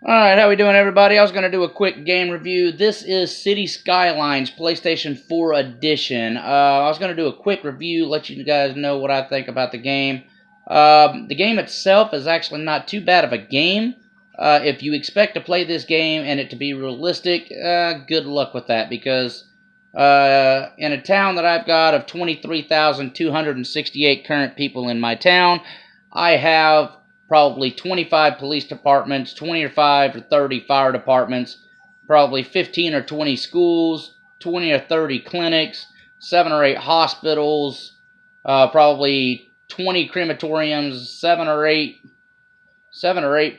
Alright, how we doing, everybody? I was going to do a quick game review. This is City Skylines PlayStation 4 Edition. I was going to do a quick review, let you guys know what I think about the game. The game itself is actually not too bad of a game. If you expect to play this game and it to be realistic, good luck with that, because in a town that I've got of 23,268 current people in my town, I have probably 25 police departments, 25 or 30 fire departments, probably 15 or 20 schools, 20 or 30 clinics, 7 or 8 hospitals, probably 20 crematoriums, 7 or 8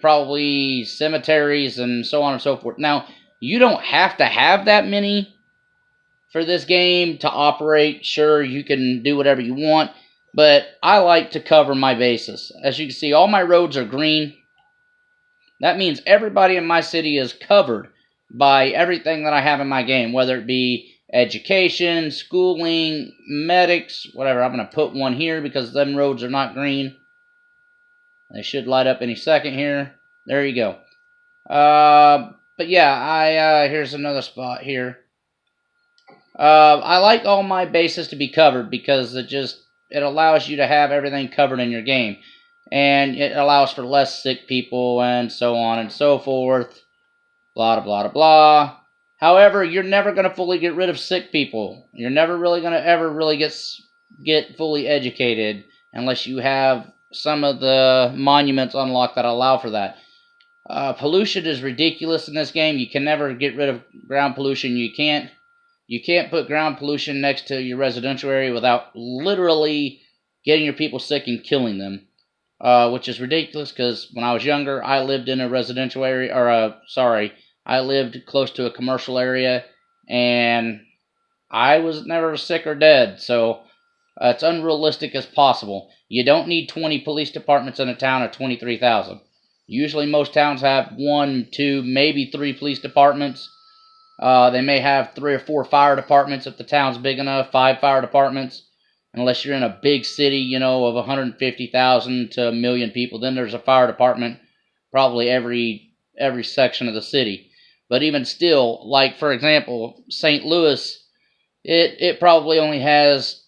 probably cemeteries, and so on and so forth. Now, you don't have to have that many for this game to operate. Sure, you can do whatever you want, but I like to cover my bases. As you can see, all my roads are green. That means everybody in my city is covered by everything that I have in my game, whether it be education, schooling, medics, whatever. I'm going to put one here because them roads are not green. They should light up any second here. There you go. But yeah, here's another spot here. I like all my bases to be covered because it allows you to have everything covered in your game. And it allows for less sick people and so on and so forth. Blah, blah, blah, blah. However, you're never going to fully get rid of sick people. You're never really going to ever really get fully educated unless you have some of the monuments unlocked that allow for that. Pollution is ridiculous in this game. You can never get rid of ground pollution. You can't put ground pollution next to your residential area without literally getting your people sick and killing them, which is ridiculous because when I was younger, I lived in a residential area, I lived close to a commercial area, and I was never sick or dead, so it's unrealistic as possible. You don't need 20 police departments in a town of 23,000. Usually most towns have 1, 2, maybe 3 police departments. They may have 3 or 4 fire departments if the town's big enough, 5 fire departments. Unless you're in a big city, of 150,000 to 1 million people, then there's a fire department probably every section of the city. But even still, like for example, St. Louis, it probably only has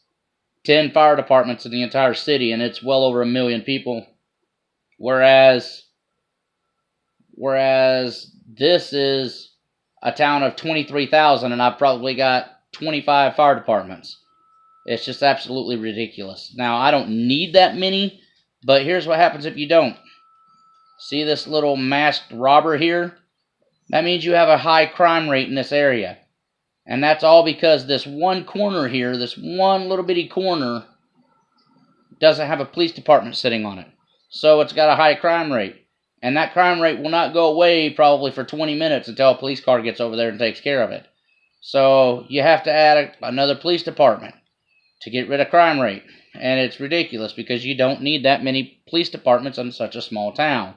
10 fire departments in the entire city, and it's well over 1 million people. Whereas this is a town of 23,000, and I've probably got 25 fire departments. It's just absolutely ridiculous. Now, I don't need that many, but here's what happens if you don't. See this little masked robber here? That means you have a high crime rate in this area. And that's all because this one corner here, this one little bitty corner, doesn't have a police department sitting on it. So it's got a high crime rate. And that crime rate will not go away probably for 20 minutes until a police car gets over there and takes care of it. So you have to add another police department to get rid of crime rate. And it's ridiculous because you don't need that many police departments in such a small town.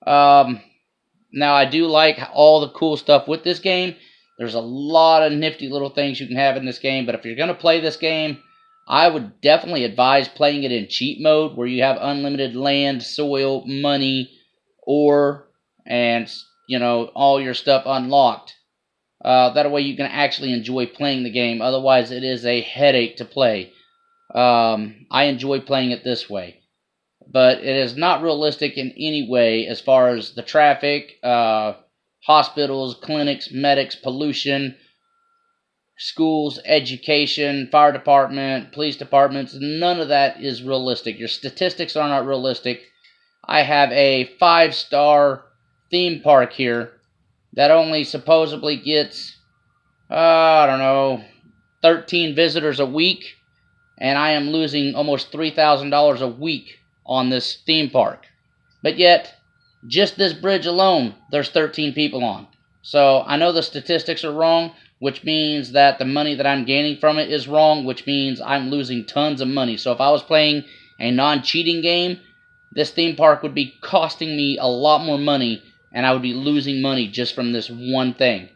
Now, I do like all the cool stuff with this game. There's a lot of nifty little things you can have in this game. But if you're going to play this game, I would definitely advise playing it in cheat mode, where you have unlimited land, soil, money, ore, and all your stuff unlocked. That way you can actually enjoy playing the game. Otherwise, it is a headache to play. I enjoy playing it this way, but it is not realistic in any way as far as the traffic, hospitals, clinics, medics, pollution, schools, education, fire department, police departments. None of that is realistic. Your statistics are not realistic. I have a 5-star theme park here that only supposedly gets, 13 visitors a week, and I am losing almost $3,000 a week on this theme park. But yet, just this bridge alone, there's 13 people on. So I know the statistics are wrong, which means that the money that I'm gaining from it is wrong, which means I'm losing tons of money. So if I was playing a non-cheating game, this theme park would be costing me a lot more money, and I would be losing money just from this one thing.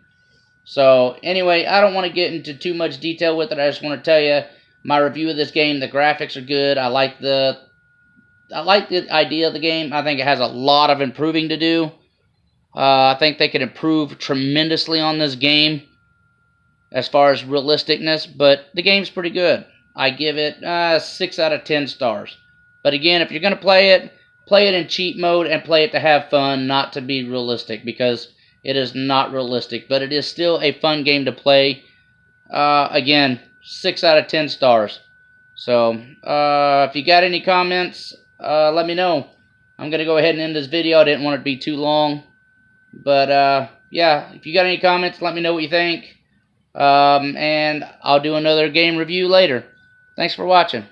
So, anyway, I don't want to get into too much detail with it. I just want to tell you my review of this game. The graphics are good. I like the idea of the game. I think it has a lot of improving to do. I think they could improve tremendously on this game as far as realisticness, but the game's pretty good. I give it 6 out of 10 stars. But again, if you're going to play it in cheat mode and play it to have fun, not to be realistic, because it is not realistic. But it is still a fun game to play. Again, 6 out of 10 stars. So, if you got any comments, let me know. I'm going to go ahead and end this video. I didn't want it to be too long. But, yeah, if you got any comments, let me know what you think. And I'll do another game review later. Thanks for watching.